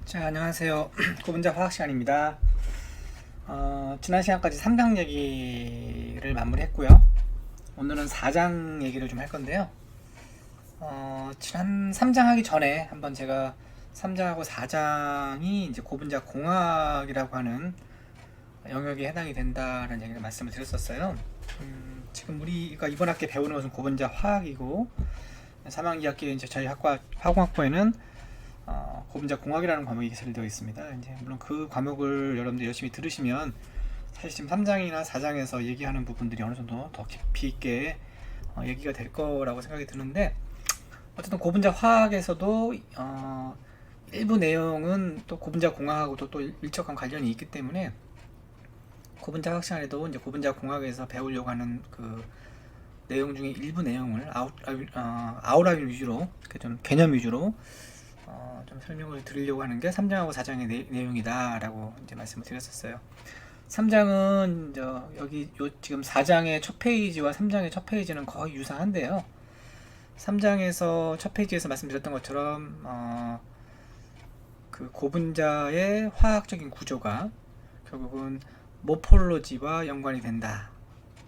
자, 안녕하세요. 고분자 화학 시간입니다. 지난 시간까지 3장 얘기를 마무리했고요. 오늘은 4장 얘기를 좀 할 건데요. 지난 3장 하기 전에 한번 제가 3장하고 4장이 이제 고분자 공학이라고 하는 영역에 해당이 된다는 얘기를 말씀을 드렸었어요. 지금 우리가 이번 학기에 배우는 것은 고분자 화학이고 3학기 2학기 이제 저희 학과 화공학부에는 고분자 공학이라는 과목이 개설되어 있습니다. 이제 물론 그 과목을 여러분들 열심히 들으시면 사실 지금 3장이나 4장에서 얘기하는 부분들이 어느 정도 더 깊이 있게 얘기가 될 거라고 생각이 드는데, 어쨌든 고분자 화학에서도 일부 내용은 또 고분자 공학하고도 또 일적한 관련이 있기 때문에 고분자 화학 시간에도 이제 고분자 공학에서 배우려고 하는 그 내용 중에 일부 내용을 아웃라인 위주로, 좀 개념 위주로 좀 설명을 드리려고 하는 게 3장하고 4장의 내용이다라고 이제 말씀을 드렸었어요. 3장은 여기 지금 4장의 첫 페이지와 3장의 첫 페이지는 거의 유사한데요. 3장에서 첫 페이지에서 말씀드렸던 것처럼 그 고분자의 화학적인 구조가 결국은 모폴로지와 연관이 된다.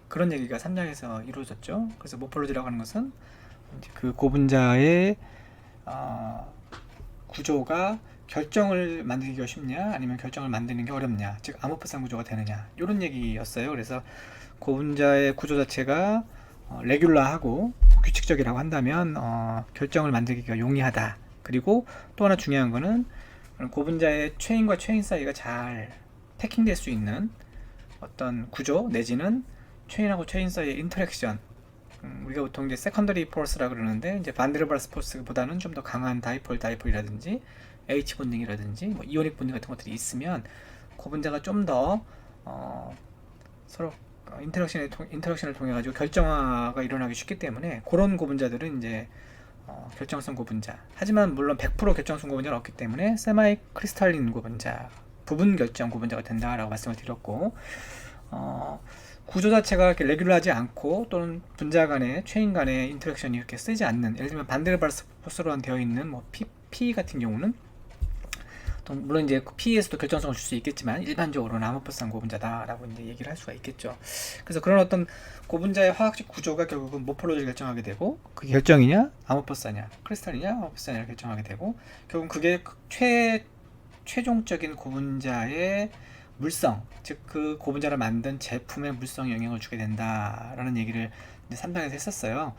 그런 얘기가 3장에서 이루어졌죠. 그래서 모폴로지라고 하는 것은 그 고분자의 구조가 결정을 만들기가 쉽냐, 아니면 결정을 만드는 게 어렵냐, 즉 아모프산 구조가 되느냐, 이런 얘기였어요. 그래서 고분자의 구조 자체가 레귤라하고 규칙적이라고 한다면 결정을 만들기가 용이하다. 그리고 또 하나 중요한 거는 고분자의 체인과 체인 사이가 잘 패킹될 수 있는 어떤 구조, 내지는 체인하고 체인 사이의 인터랙션, 우리가 보통 이제 세컨더리 포스라 그러는데, 이제 반데르발스 포스보다는 좀 더 강한 다이폴이라든지 H 본딩이라든지 뭐 이오닉 본딩 같은 것들이 있으면 고분자가 좀 더 서로 인터랙션을 통해 가지고 결정화가 일어나기 쉽기 때문에 그런 고분자들은 이제 결정성 고분자. 하지만 물론 100% 결정성 고분자는 없기 때문에 세마이 크리스탈린 고분자, 부분 결정 고분자가 된다라고 말씀을 드렸고, 구조 자체가 이렇게 레귤러하지 않고 또는 분자 간의 체인 간의 인터랙션이 이렇게 쓰지 않는, 예를 들면 반데르발스 포스로 되어 있는 뭐 P 같은 경우는 물론 이제 P에서도 결정성을 줄 수 있겠지만 일반적으로는 아모포스한 고분자다라고 이제 얘기를 할 수가 있겠죠. 그래서 그런 어떤 고분자의 화학적 구조가 결국은 모폴로지를 결정하게 되고, 그게 결정이냐 아모포스냐 크리스탈이냐 아모포스냐를 결정하게 되고, 결국은 그게 최종적인 고분자의 물성, 즉 그 고분자를 만든 제품의 물성에 영향을 주게 된다라는 얘기를 이제 3장에서 했었어요.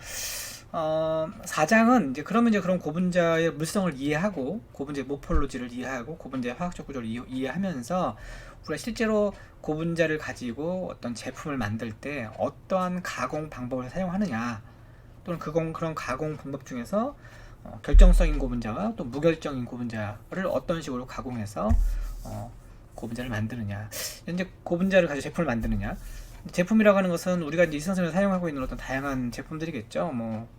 4장은 이제 그러면 이제 그런 고분자의 물성을 이해하고, 고분자의 모폴로지를 이해하고, 고분자의 화학적 구조를 이해하면서 우리가 실제로 고분자를 가지고 어떤 제품을 만들 때 어떠한 가공 방법을 사용하느냐, 또는 그런 가공 방법 중에서 결정성인 고분자와 또 무결정인 고분자를 어떤 식으로 가공해서 고분자를 만드느냐, 현재 고분자를 가지고 제품을 만드느냐. 제품이라고 하는 것은 우리가 이제 일상생활에 사용하고 있는 어떤 다양한 제품들이겠죠. 뭐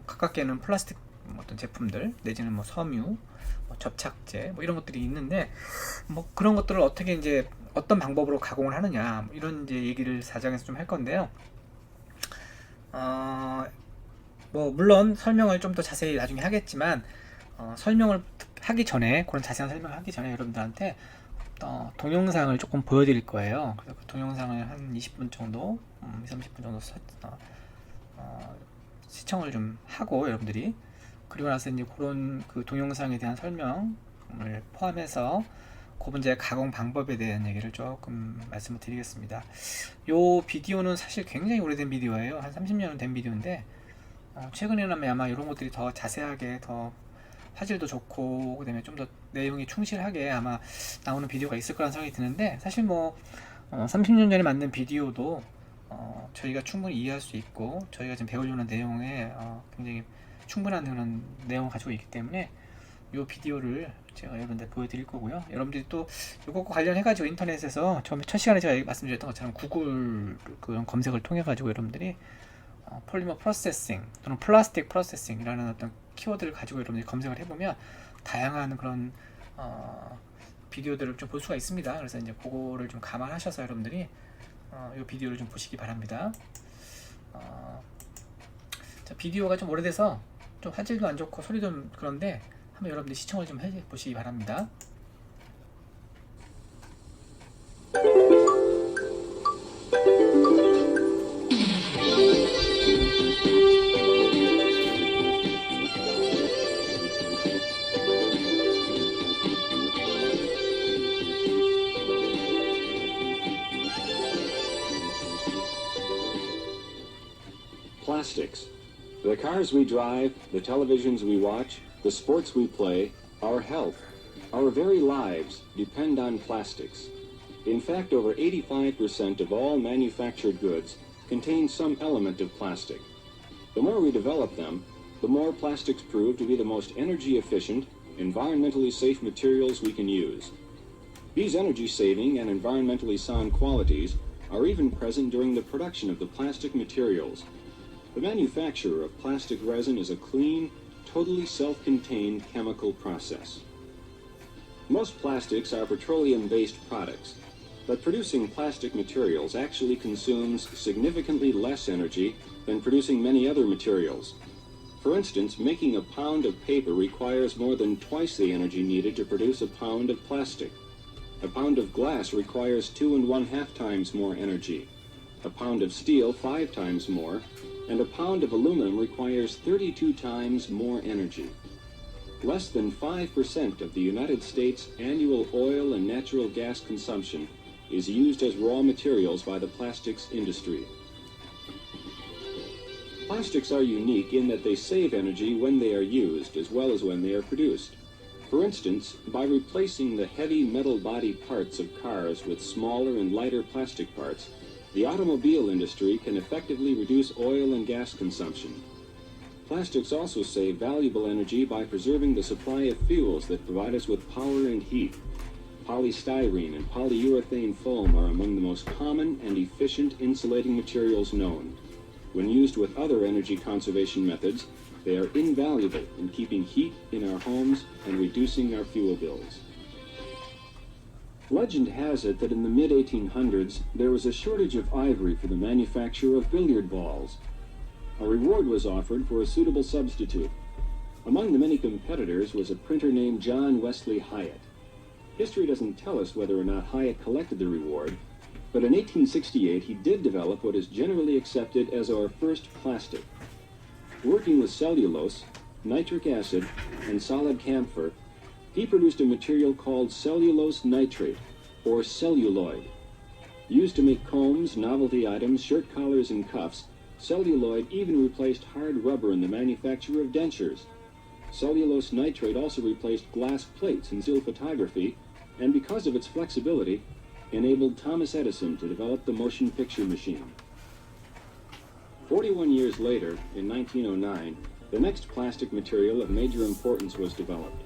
가깝게는 플라스틱 어떤 제품들, 내지는 뭐 섬유, 뭐 접착제, 뭐 이런 것들이 있는데, 뭐 그런 것들을 어떻게 이제 어떤 방법으로 가공을 하느냐, 뭐 이런 이제 얘기를 4장에서 좀 할 건데요. 뭐 물론 설명을 좀 더 자세히 나중에 하겠지만, 설명을 하기 전에, 그런 자세한 설명을 하기 전에 여러분들한테 동영상을 조금 보여드릴 거예요. 그래서 그 동영상을 한 20분 정도, 30분 정도 시청을 좀 하고, 여러분들이 그리고 나서 이제 그런 그 동영상에 대한 설명을 포함해서 고분자의 가공 방법에 대한 얘기를 조금 말씀을 드리겠습니다. 이 비디오는 사실 굉장히 오래된 비디오예요. 한 30년은 된 비디오인데, 최근에는 아마 이런 것들이 더 자세하게, 더 화질도 좋고, 그다음에 좀 더 내용이 충실하게 아마 나오는 비디오가 있을 거라는 생각이 드는데, 사실 뭐 30년 전에 만든 비디오도 저희가 충분히 이해할 수 있고, 저희가 지금 배우려는 내용에 굉장히 충분한 그런 내용을 가지고 있기 때문에 이 비디오를 제가 여러분들 보여드릴 거고요. 여러분들이 또 이것과 관련해가지고 인터넷에서 처음에 첫 시간에 제가 말씀드렸던 것처럼 구글 그런 검색을 통해가지고 여러분들이 폴리머 프로세싱 또는 플라스틱 프로세싱이라는 어떤 키워드를 가지고 여러분들이 검색을 해보면 다양한 그런 비디오들을 좀 볼 수가 있습니다. 그래서 이제 그거를 좀 감안하셔서 여러분들이 이 비디오를 좀 보시기 바랍니다. 자, 비디오가 좀 오래돼서 좀 화질도 안 좋고 소리도 좀 그런데 한번 여러분들 시청을 좀 해보시기 바랍니다. The cars we drive, the televisions we watch, the sports we play, our health, our very lives depend on plastics. In fact, over 85% of all manufactured goods contain some element of plastic. The more we develop them, the more plastics prove to be the most energy efficient, environmentally safe materials we can use. These energy-saving and environmentally sound qualities are even present during the production of the plastic materials. The manufacture of plastic resin is a clean, totally self-contained chemical process. Most plastics are petroleum-based products, but producing plastic materials actually consumes significantly less energy than producing many other materials. For instance, making a pound of paper requires more than twice the energy needed to produce a pound of plastic. A pound of glass requires 2 1/2 times more energy, a pound of steel 5 times more, and a pound of aluminum requires 32 times more energy. Less than 5% of the United States' annual oil and natural gas consumption is used as raw materials by the plastics industry. Plastics are unique in that they save energy when they are used as well as when they are produced. For instance, by replacing the heavy metal body parts of cars with smaller and lighter plastic parts, the automobile industry can effectively reduce oil and gas consumption. Plastics also save valuable energy by preserving the supply of fuels that provide us with power and heat. Polystyrene and polyurethane foam are among the most common and efficient insulating materials known. When used with other energy conservation methods, they are invaluable in keeping heat in our homes and reducing our fuel bills. Legend has it that in the mid-1800s, there was a shortage of ivory for the manufacture of billiard balls. A reward was offered for a suitable substitute. Among the many competitors was a printer named John Wesley Hyatt. History doesn't tell us whether or not Hyatt collected the reward, but in 1868 he did develop what is generally accepted as our first plastic. Working with cellulose, nitric acid, and solid camphor, he produced a material called cellulose nitrate, or celluloid. Used to make combs, novelty items, shirt collars, and cuffs, celluloid even replaced hard rubber in the manufacture of dentures. Cellulose nitrate also replaced glass plates in still photography, and because of its flexibility, enabled Thomas Edison to develop the motion picture machine. 41 years later, in 1909, the next plastic material of major importance was developed.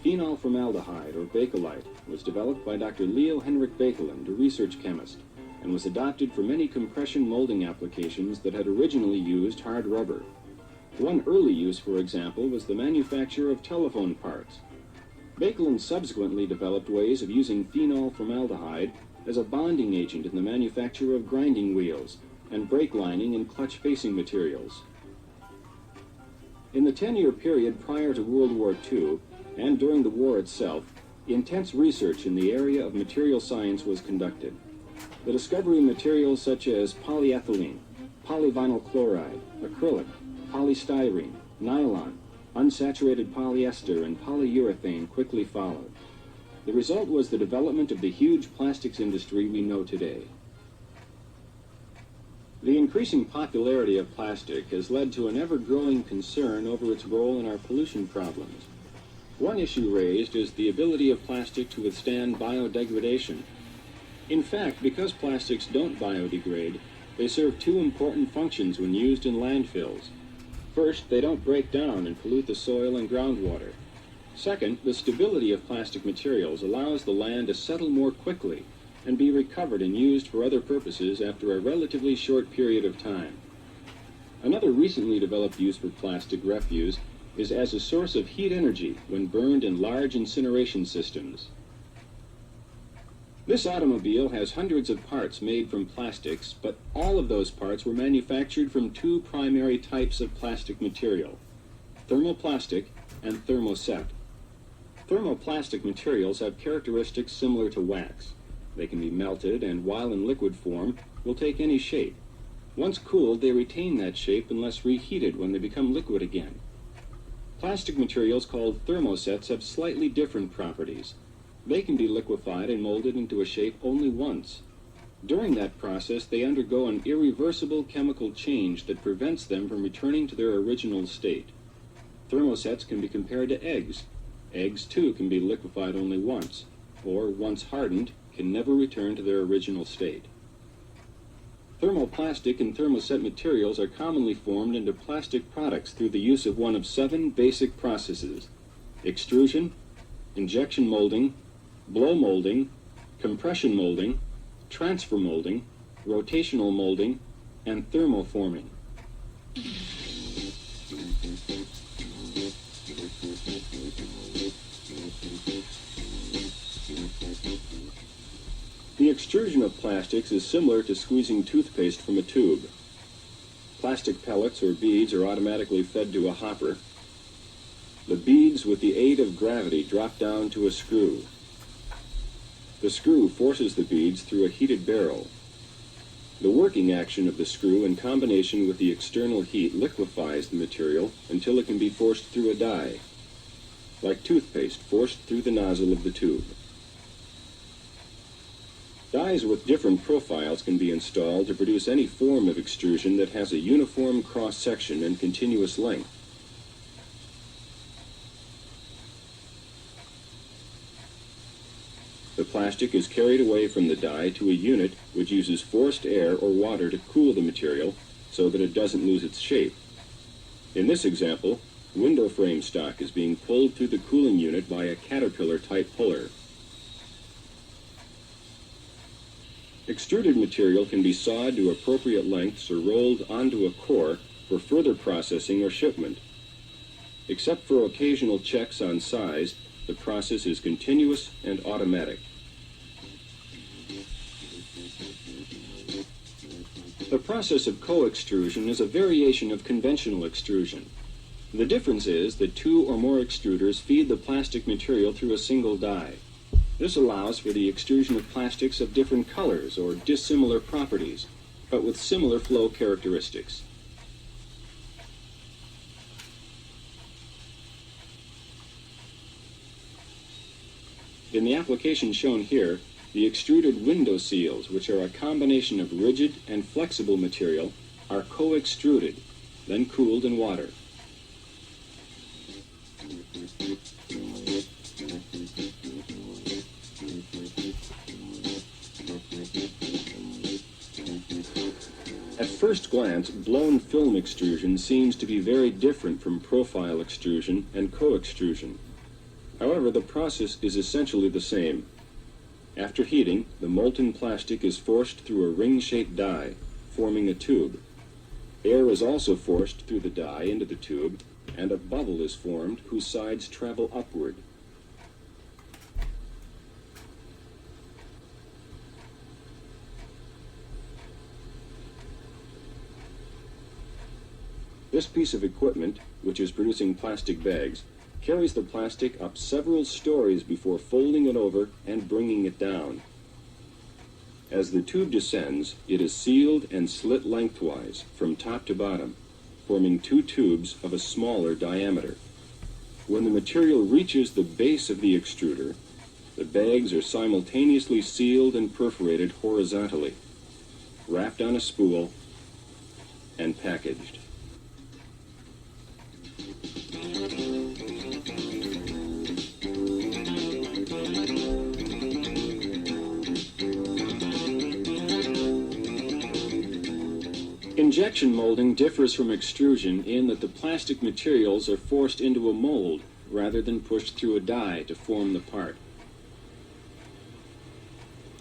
Phenol formaldehyde, or Bakelite, was developed by Dr. Leo Henrik Baekeland, a research chemist, and was adopted for many compression molding applications that had originally used hard rubber. One early use, for example, was the manufacture of telephone parts. Baekeland subsequently developed ways of using phenol formaldehyde as a bonding agent in the manufacture of grinding wheels and brake lining and clutch facing materials. In the 10-year period prior to World War II, and during the war itself, intense research in the area of material science was conducted. The discovery of materials such as polyethylene, polyvinyl chloride, acrylic, polystyrene, nylon, unsaturated polyester, and polyurethane quickly followed. The result was the development of the huge plastics industry we know today. The increasing popularity of plastic has led to an ever-growing concern over its role in our pollution problems. One issue raised is the ability of plastic to withstand biodegradation. In fact, because plastics don't biodegrade, they serve two important functions when used in landfills. First, they don't break down and pollute the soil and groundwater. Second, the stability of plastic materials allows the land to settle more quickly and be recovered and used for other purposes after a relatively short period of time. Another recently developed use for plastic refuse is as a source of heat energy when burned in large incineration systems. This automobile has hundrets of parts made from plastics, but all of those parts were manufactured from two primary types of plastic material: thermoplastic and thermoset. Thermoplastic materials have characteristics similar to wax. They can be melted and, while in liquid form, will take any shape. Once cooled, they retain that shape unless reheated when they become liquid again. Plastic materials called thermosets have slightly different properties. They can be liquefied and molded into a shape only once. During that process, they undergo an irreversible chemical change that prevents them from returning to their original state. Thermosets can be compared to eggs. Eggs, too, can be liquefied only once, or, once hardened, can never return to their original state. Thermoplastic and thermoset materials are commonly formed into plastic products through the use of one of 7 basic processes: extrusion, injection molding, blow molding, compression molding, transfer molding, rotational molding, and thermoforming. The extrusion of plastics is similar to squeezing toothpaste from a tube. Plastic pellets or beads are automatically fed to a hopper. The beads, with the aid of gravity, drop down to a screw. The screw forces the beads through a heated barrel. The working action of the screw in combination with the external heat liquefies the material until it can be forced through a die, like toothpaste forced through the nozzle of the tube. Dies with different profiles can be installed to produce any form of extrusion that has a uniform cross-section and continuous length. The plastic is carried away from the die to a unit which uses forced air or water to cool the material so that it doesn't lose its shape. In this example, window frame stock is being pulled through the cooling unit by a caterpillar-type puller. Extruded material can be sawed to appropriate lengths or rolled onto a core for further processing or shipment. Except for occasional checks on size, the process is continuous and automatic. The process of co-extrusion is a variation of conventional extrusion. The difference is that 2 or more extruders feed the plastic material through a single die. This allows for the extrusion of plastics of different colors or dissimilar properties, but with similar flow characteristics. In the application shown here, the extruded window seals, which are a combination of rigid and flexible material, are co-extruded, then cooled in water. At first glance, blown film extrusion seems to be very different from profile extrusion and co-extrusion. However, the process is essentially the same. After heating, the molten plastic is forced through a ring-shaped die, forming a tube. Air is also forced through the die into the tube, and a bubble is formed whose sides travel upward. This piece of equipment, which is producing plastic bags, carries the plastic up several stories before folding it over and bringing it down. As the tube descends, it is sealed and slit lengthwise from top to bottom, forming 2 tubes of a smaller diameter. When the material reaches the base of the extruder, the bags are simultaneously sealed and perforated horizontally, wrapped on a spool, and packaged. Injection molding differs from extrusion in that the plastic materials are forced into a mold rather than pushed through a die to form the part.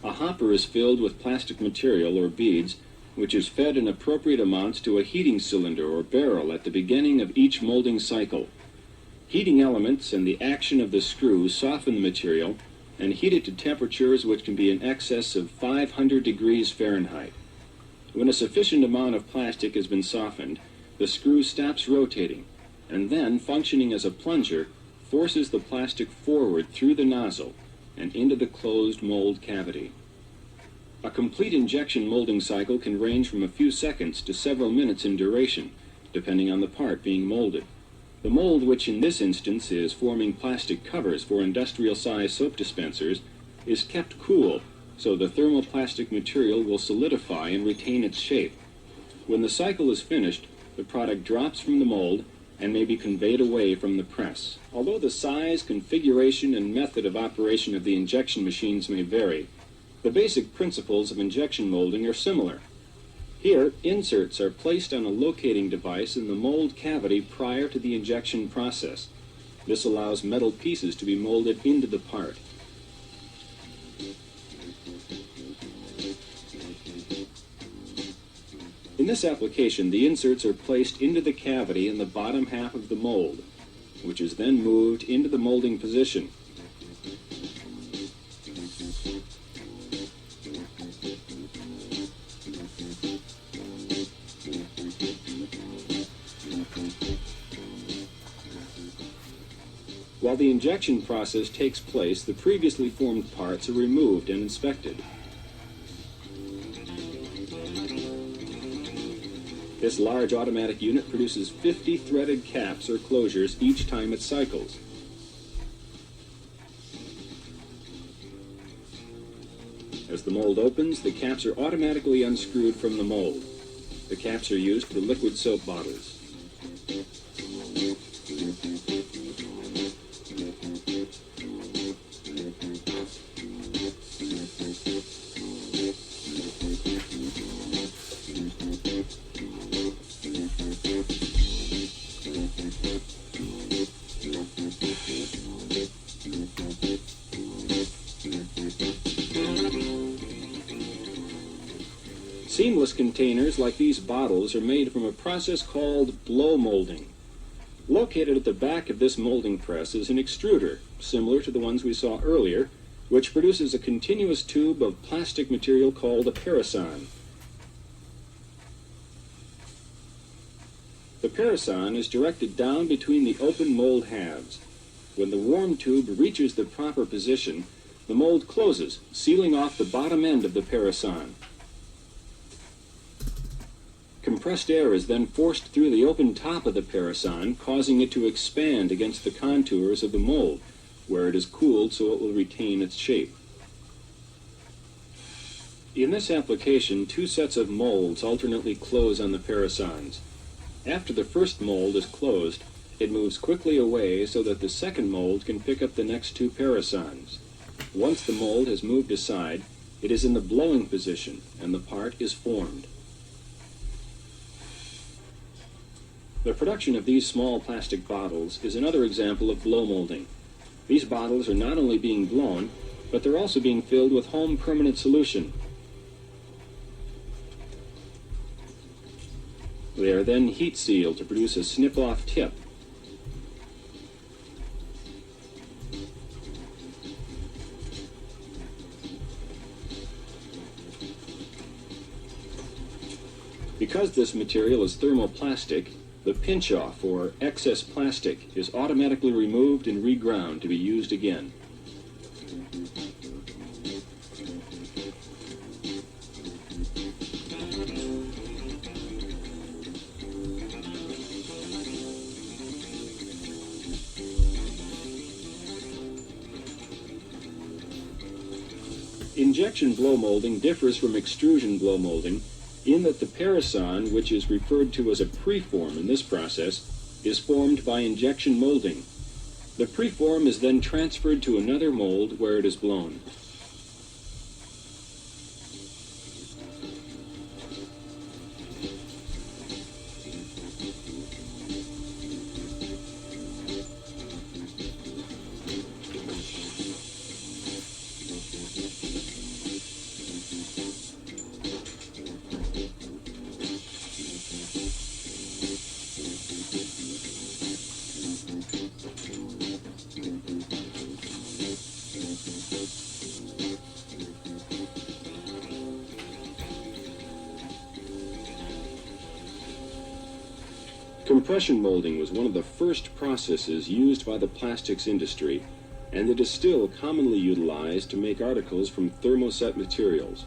A hopper is filled with plastic material or beads, which is fed in appropriate amounts to a heating cylinder or barrel at the beginning of each molding cycle. Heating elements and the action of the screw soften the material and heat it to temperatures which can be in excess of 500 degrees Fahrenheit. When a sufficient amount of plastic has been softened, the screw stops rotating and then, functioning as a plunger, forces the plastic forward through the nozzle and into the closed mold cavity. A complete injection molding cycle can range from a few seconds to several minutes in duration, depending on the part being molded. The mold, which in this instance is forming plastic covers for industrial-sized soap dispensers, is kept cool so the thermoplastic material will solidify and retain its shape. When the cycle is finished, the product drops from the mold and may be conveyed away from the press. Although the size, configuration, and method of operation of the injection machines may vary, the basic principles of injection molding are similar. Here, inserts are placed on a locating device in the mold cavity prior to the injection process. This allows metal pieces to be molded into the part. In this application, the inserts are placed into the cavity in the bottom half of the mold, which is then moved into the molding position. While the injection process takes place, the previously formed parts are removed and inspected. This large automatic unit produces 50 threaded caps or closures each time it cycles. As the mold opens, the caps are automatically unscrewed from the mold. The caps are used for liquid soap bottles. Seamless containers like these bottles are made from a process called blow molding. Located at the back of this molding press is an extruder, similar to the ones we saw earlier, which produces a continuous tube of plastic material called a parison. The parison is directed down between the open mold halves. When the warm tube reaches the proper position, the mold closes, sealing off the bottom end of the parison. Compressed air is then forced through the open top of the parison, causing it to expand against the contours of the mold, where it is cooled so it will retain its shape. In this application, two sets of molds alternately close on the parisons. After the first mold is closed, it moves quickly away so that the second mold can pick up the next two parisons. Once the mold has moved aside, it is in the blowing position and the part is formed. The production of these small plastic bottles is another example of blow molding. These bottles are not only being blown, but they're also being filled with home permanent solution. They are then heat sealed to produce a snip-off tip. Because this material is thermoplastic, the pinch-off, or excess plastic, is automatically removed and reground to be used again. Injection blow molding differs from extrusion blow molding in that the parison, which is referred to as a preform in this process, is formed by injection molding. The preform is then transferred to another mold where it is blown. Compression molding was one of the first processes used by the plastics industry, and it is still commonly utilized to make articles from thermoset materials.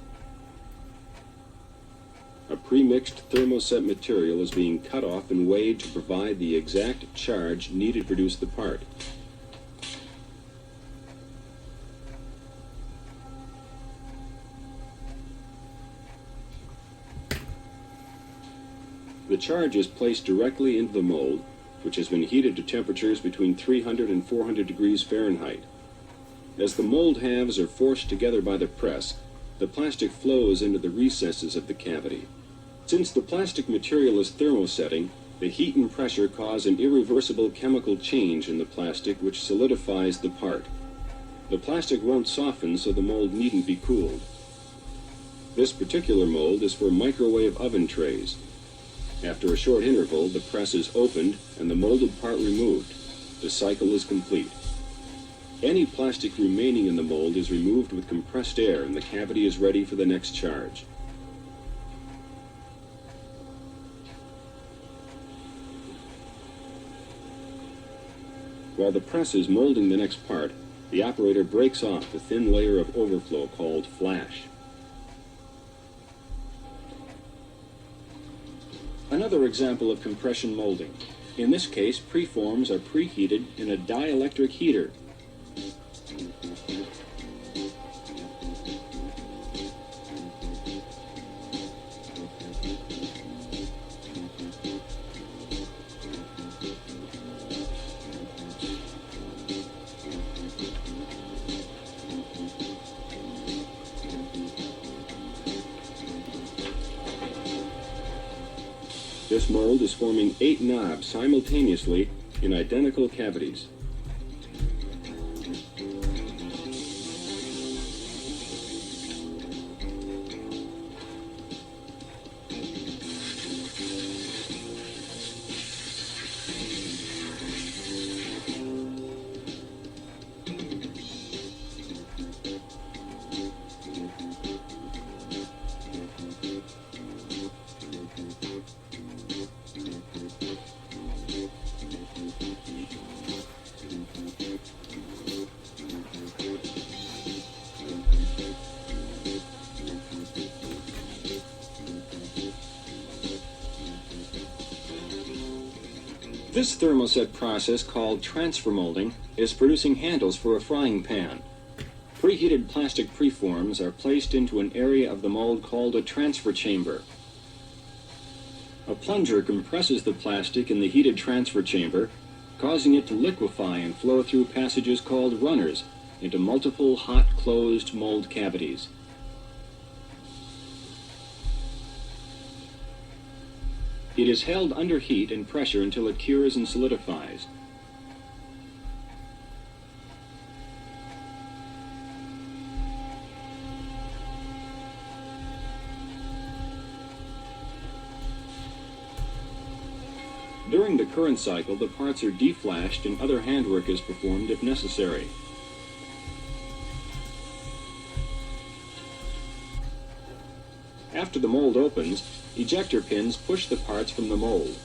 A pre-mixed thermoset material is being cut off and weighed to provide the exact charge needed to produce the part. The charge is placed directly into the mold, which has been heated to temperatures between 300 and 400 degrees Fahrenheit. As the mold halves are forced together by the press, the plastic flows into the recesses of the cavity. Since the plastic material is thermosetting, the heat and pressure cause an irreversible chemical change in the plastic which solidifies the part. The plastic won't soften, so the mold needn't be cooled. This particular mold is for microwave oven trays. After a short interval, the press is opened and the molded part removed. The cycle is complete. Any plastic remaining in the mold is removed with compressed air and the cavity is ready for the next charge. While the press is molding the next part, the operator breaks off the thin layer of overflow called flash. Another example of compression molding. In this case, preforms are preheated in a dielectric heater. This mold is forming 8 knobs simultaneously in identical cavities. This thermoset process, called transfer molding, is producing handles for a frying pan. Preheated plastic preforms are placed into an area of the mold called a transfer chamber. A plunger compresses the plastic in the heated transfer chamber, causing it to liquefy and flow through passages called runners into multiple hot closed mold cavities. It is held under heat and pressure until it cures and solidifies. During the current cycle, the parts are deflashed and other handwork is performed if necessary. After the mold opens, ejector pins push the parts from the mold.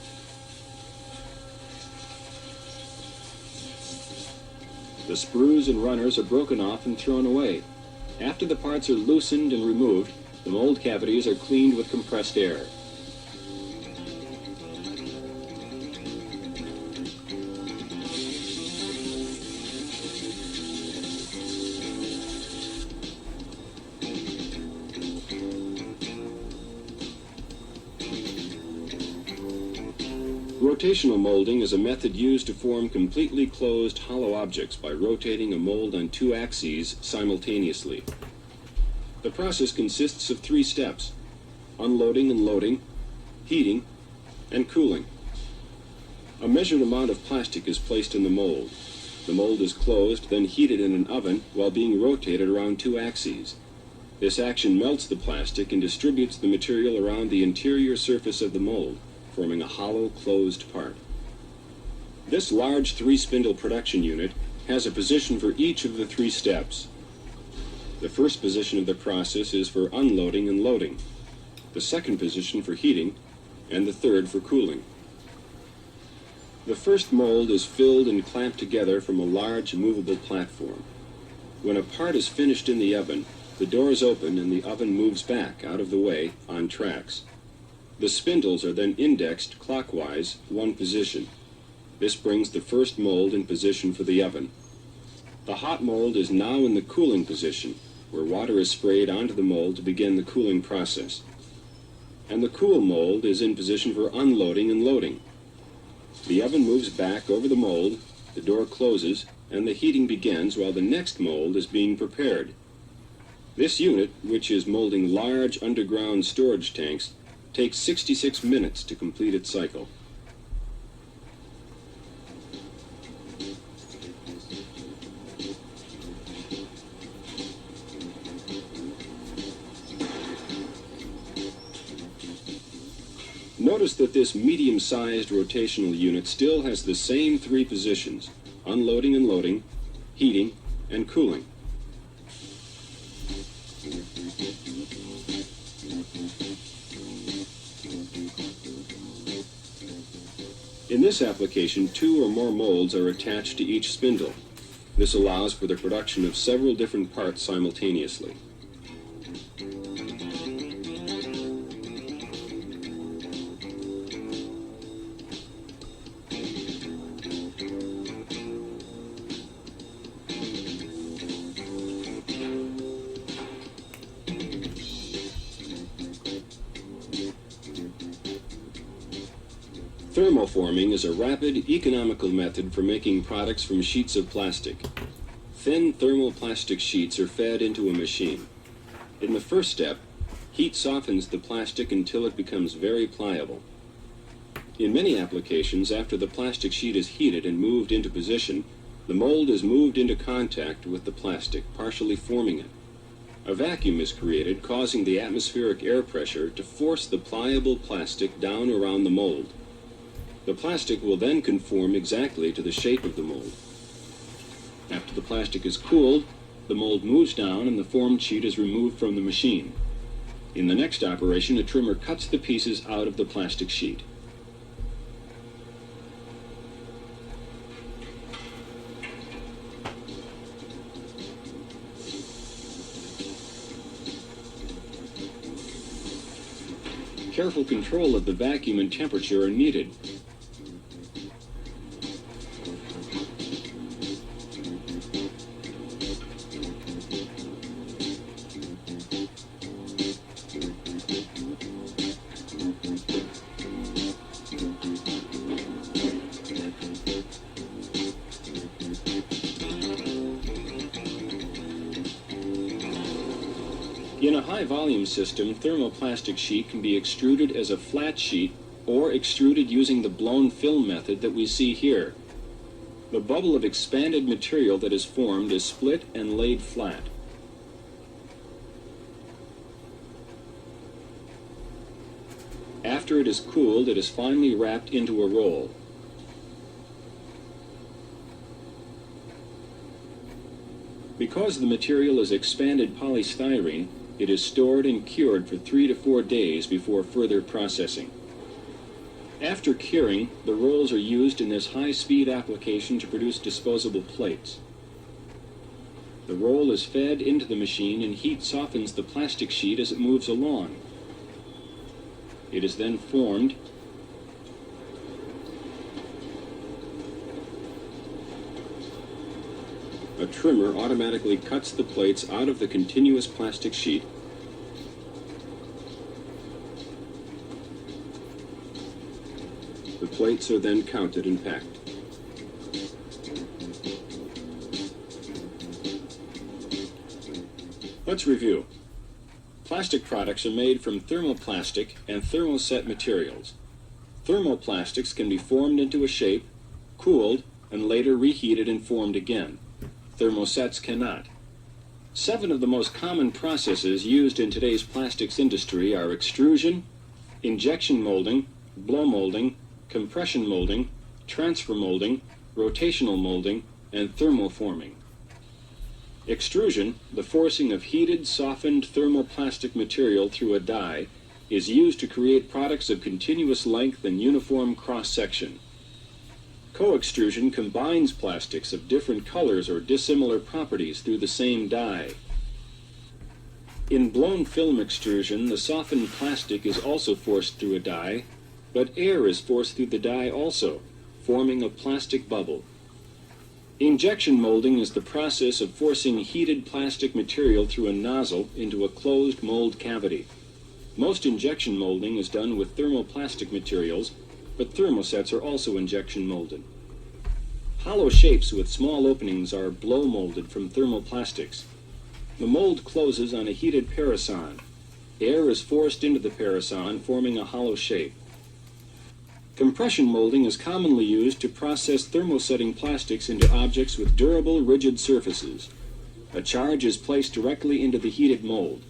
The sprues and runners are broken off and thrown away. After the parts are loosened and removed, the mold cavities are cleaned with compressed air. Rotational molding is a method used to form completely closed hollow objects by rotating a mold on 2 axes simultaneously. The process consists of 3 steps: unloading and loading, heating, and cooling. A measured amount of plastic is placed in the mold. The mold is closed, then heated in an oven while being rotated around 2 axes. This action melts the plastic and distributes the material around the interior surface of the mold, forming a hollow, closed part. This large 3-spindle production unit has a position for each of the 3 steps. The first position of the process is for unloading and loading, the second position for heating, and the third for cooling. The first mold is filled and clamped together from a large movable platform. When a part is finished in the oven, the doors open and the oven moves back out of the way on tracks. The spindles are then indexed clockwise 1 position. This brings the first mold in position for the oven. The hot mold is now in the cooling position, where water is sprayed onto the mold to begin the cooling process. and the cool mold is in position for unloading and loading. The oven moves back over the mold, the door closes, and the heating begins while the next mold is being prepared. This unit, which is molding large underground storage tanks, takes 66 minutes to complete its cycle. Notice that this medium-sized rotational unit still has the same three positions: unloading and loading, heating, and cooling. In this application, 2 or more molds are attached to each spindle. This allows for the production of several different parts simultaneously. Thermoforming is a rapid, economical method for making products from sheets of plastic. Thin thermoplastic sheets are fed into a machine. In the first step, heat softens the plastic until it becomes very pliable. In many applications, after the plastic sheet is heated and moved into position, the mold is moved into contact with the plastic, partially forming it. A vacuum is created, causing the atmospheric air pressure to force the pliable plastic down around the mold. The plastic will then conform exactly to the shape of the mold. After the plastic is cooled, the mold moves down and the formed sheet is removed from the machine. In the next operation, a trimmer cuts the pieces out of the plastic sheet. Careful control of the vacuum and temperature are needed. In a high-volume system, thermoplastic sheet can be extruded as a flat sheet or extruded using the blown film method that we see here. The bubble of expanded material that is formed is split and laid flat. After it is cooled, it is finally wrapped into a roll. Because the material is expanded polystyrene, it is stored and cured for 3 to 4 days before further processing. After curing, the rolls are used in this high-speed application to produce disposable plates. The roll is fed into the machine and heat softens the plastic sheet as it moves along. It is then formed A trimmer automatically cuts the plates out of the continuous plastic sheet. The plates are then counted and packed. Let's review. Plastic products are made from thermoplastic and thermoset materials. Thermoplastics can be formed into a shape, cooled, and later reheated and formed again. Thermosets cannot. 7 of the most common processes used in today's plastics industry are extrusion, injection molding, blow molding, compression molding, transfer molding, rotational molding, and thermoforming. Extrusion, the forcing of heated, softened thermoplastic material through a die, is used to create products of continuous length and uniform cross-section. Co-extrusion combines plastics of different colors or dissimilar properties through the same die. In blown film extrusion, the softened plastic is also forced through a die, but air is forced through the die also, forming a plastic bubble. Injection molding is the process of forcing heated plastic material through a nozzle into a closed mold cavity. Most injection molding is done with thermoplastic materials, but thermosets are also injection molded. Hollow shapes with small openings are blow molded from thermoplastics. The mold closes on a heated parison. Air is forced into the parison, forming a hollow shape. Compression molding is commonly used to process thermosetting plastics into objects with durable, rigid surfaces. A charge is placed directly into the heated mold.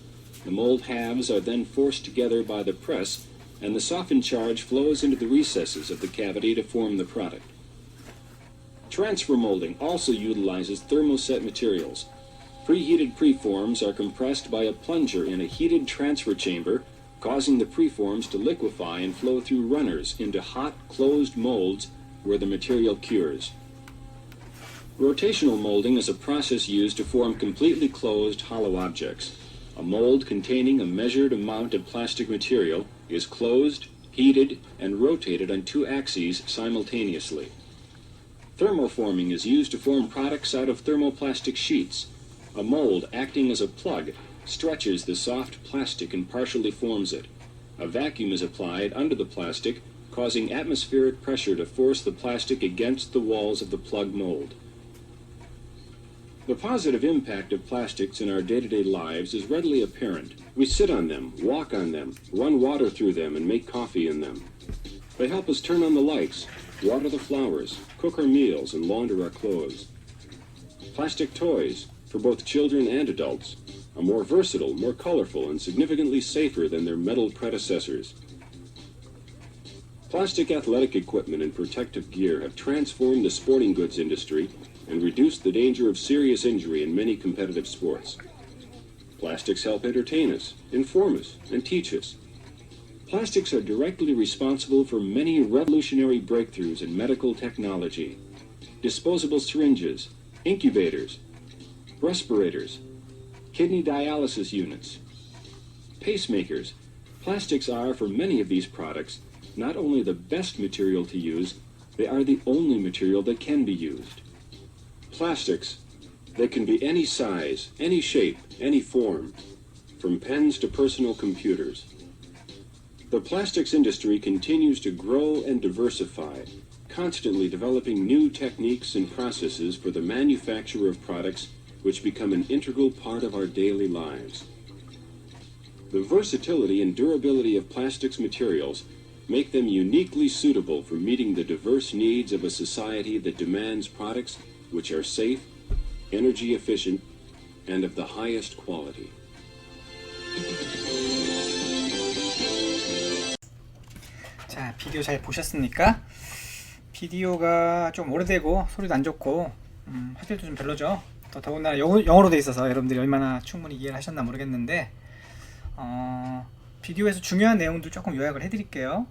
The mold halves are then forced together by the press, and the softened charge flows into the recesses of the cavity to form the product. Transfer molding also utilizes thermoset materials. Preheated preforms are compressed by a plunger in a heated transfer chamber, causing the preforms to liquefy and flow through runners into hot, closed molds where the material cures. Rotational molding is a process used to form completely closed, hollow objects. A mold containing a measured amount of plastic material is closed, heated, and rotated on two axes simultaneously. Thermoforming is used to form products out of thermoplastic sheets. A mold acting as a plug stretches the soft plastic and partially forms it. A vacuum is applied under the plastic, causing atmospheric pressure to force the plastic against the walls of the plug mold. The positive impact of plastics in our day-to-day lives is readily apparent. We sit on them, walk on them, run water through them, and make coffee in them. They help us turn on the lights, water the flowers, cook our meals, and launder our clothes. Plastic toys, for both children and adults, are more versatile, more colorful, and significantly safer than their metal predecessors. Plastic athletic equipment and protective gear have transformed the sporting goods industry and reduced the danger of serious injury in many competitive sports. Plastics help entertain us, inform us, and teach us. Plastics are directly responsible for many revolutionary breakthroughs in medical technology. Disposable syringes, incubators, respirators, kidney dialysis units, pacemakers. Plastics are, for many of these products, not only the best material to use, they are the only material that can be used. Plastics, they can be any size, any shape, any form, from pens to personal computers. The plastics industry continues to grow and diversify, constantly developing new techniques and processes for the manufacture of products which become an integral part of our daily lives. The versatility and durability of plastics materials make them uniquely suitable for meeting the diverse needs of a society that demands products which are safe, energy efficient, and of the highest quality. 자, 비디오 잘 보셨습니까? 비디오가 좀 오래되고 소리도 안 좋고 화질도 좀 별로죠. 더군다나 영어로 돼 있어서 여러분들이 얼마나 충분히 이해를 하셨나 모르겠는데 비디오에서 중요한 내용들 조금 요약을 해드릴게요.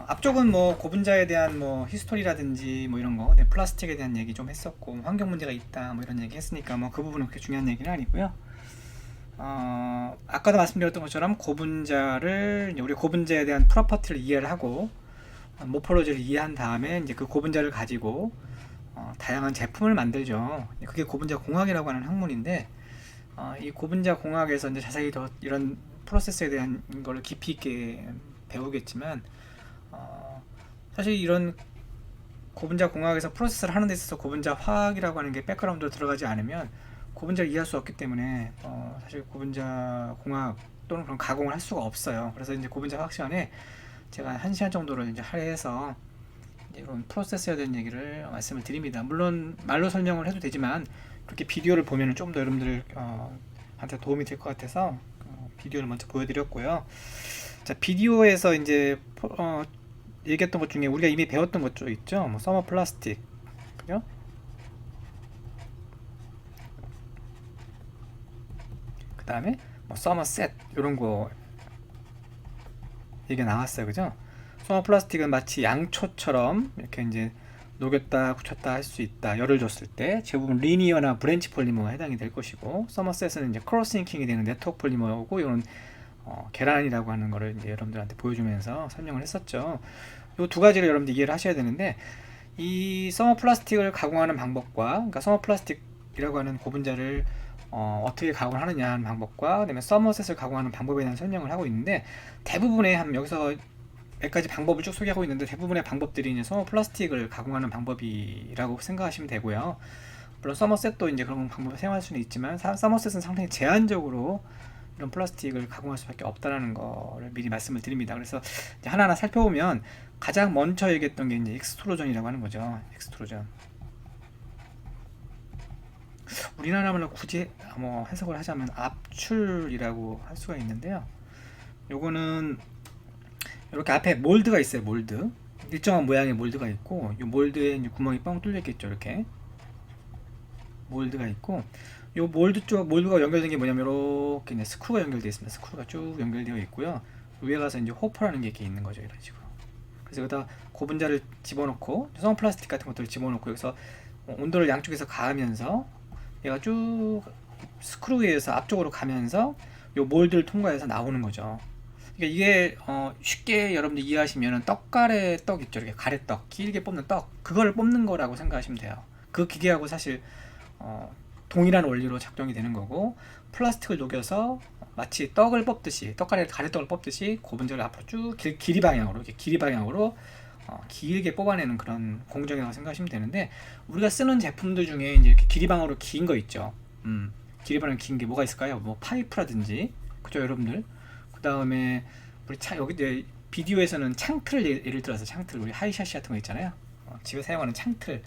앞쪽은 뭐 고분자에 대한 뭐 히스토리라든지 뭐 이런 거, 플라스틱에 대한 얘기 좀 했었고 환경 문제가 있다 뭐 이런 얘기 했으니까 뭐 그 부분은 그렇게 중요한 얘기는 아니고요. 아까도 말씀드렸던 것처럼 고분자를 우리 고분자에 대한 프로퍼티를 이해를 하고 모폴로지를 이해한 다음에 이제 그 고분자를 가지고 다양한 제품을 만들죠. 그게 고분자 공학이라고 하는 학문인데 이 고분자 공학에서 이제 자세히 더 이런 프로세스에 대한 걸 깊이 있게 배우겠지만 사실 이런 고분자 공학에서 프로세스를 하는 데 있어서 고분자 화학이라고 하는 게 백그라운드로 들어가지 않으면 고분자를 이해할 수 없기 때문에 사실 고분자 공학 또는 그런 가공을 할 수가 없어요. 그래서 이제 고분자 화학 시간에 제가 1시간 정도를 이제 할애해서 이런 프로세스에 대한 얘기를 말씀을 드립니다. 물론 말로 설명을 해도 되지만 그렇게 비디오를 보면 좀 더 여러분들 한테 도움이 될 것 같아서 비디오를 먼저 보여드렸고요. 자, 비디오에서 이제 얘기했던 것 중에 우리가 이미 배웠던 것 좀 있죠. 뭐 서머 플라스틱, 그죠? 그 다음에 뭐 서머셋 이런 거 얘기가 나왔어요, 그죠? 서머 플라스틱은 마치 양초처럼 이렇게 이제 녹였다 굳혔다 할 수 있다. 열을 줬을 때 대부분 리니어나 브랜치 폴리머가 해당이 될 것이고, 서머셋은 이제 크로스링킹이 되는 네트워크 폴리머고, 이건 계란이라고 하는 거를 이제 여러분들한테 보여주면서 설명을 했었죠. 이 두 가지를 여러분들 이해를 하셔야 되는데, 이 서머 플라스틱을 가공하는 방법과, 그러니까 서머 플라스틱 압출이라고 하는 고분자를 어떻게 가공을 하느냐 하는 방법과 그다음에 서머셋을 가공하는 방법에 대한 설명을 하고 있는데, 대부분의 여기서 몇 가지 방법을 쭉 소개하고 있는데 대부분의 방법들이 이제 서머 플라스틱을 가공하는 방법이라고 생각하시면 되고요. 물론 서머셋도 이제 그런 방법을 사용할 수는 있지만 서머셋은 상당히 제한적으로 이런 플라스틱을 가공할 수밖에 없다라는 거를 미리 말씀을 드립니다. 그래서 이제 하나하나 살펴보면 가장 먼저 얘기했던 게 이제 익스트루전이라고 하는 거죠. 익스트루전. 우리나라 말로 굳이 뭐 해석을 하자면 압출이라고 할 수가 있는데요. 요거는 이렇게 앞에 몰드가 있어요. 몰드. 일정한 모양의 몰드가 있고, 이 몰드에 이제 구멍이 뻥 뚫려 있겠죠. 이렇게 몰드가 있고, 요 몰드 쪽 몰드가 연결된 게 뭐냐면 이렇게 이제 스크루가 연결되어 있습니다. 스크루가 쭉 연결되어 있고요. 위에 가서 이제 호퍼라는 게 이렇게 있는 거죠. 이런 식으로. 그래서 여기다 고분자를 집어넣고, 성 플라스틱 같은 것들을 집어넣고, 여기서 온도를 양쪽에서 가하면서 얘가 쭉 스크루에 의해서 앞쪽으로 가면서 요 몰드를 통과해서 나오는 거죠. 그러니까 이게 쉽게 여러분들 이해하시면 떡가래 떡 있죠. 이렇게 가래떡, 길게 뽑는 떡, 그걸 뽑는 거라고 생각하시면 돼요. 그 기계하고 사실 동일한 원리로 작동이 되는 거고, 플라스틱을 녹여서 마치 떡을 뽑듯이, 가래떡을 뽑듯이 고분자를 앞으로 쭉 길이 방향으로, 이렇게 길이 방향으로 길게 뽑아내는 그런 공정이라고 생각하시면 되는데, 우리가 쓰는 제품들 중에 이제 이렇게 길이 방향으로 긴 거 있죠. 길이 방향으로 긴 게 뭐가 있을까요? 뭐 파이프라든지, 그죠, 여러분들? 그 다음에 우리 여기 이제 비디오에서는 창틀을 예를 들어서 창틀, 우리 하이샤시 같은 거 있잖아요. 집에 사용하는 창틀,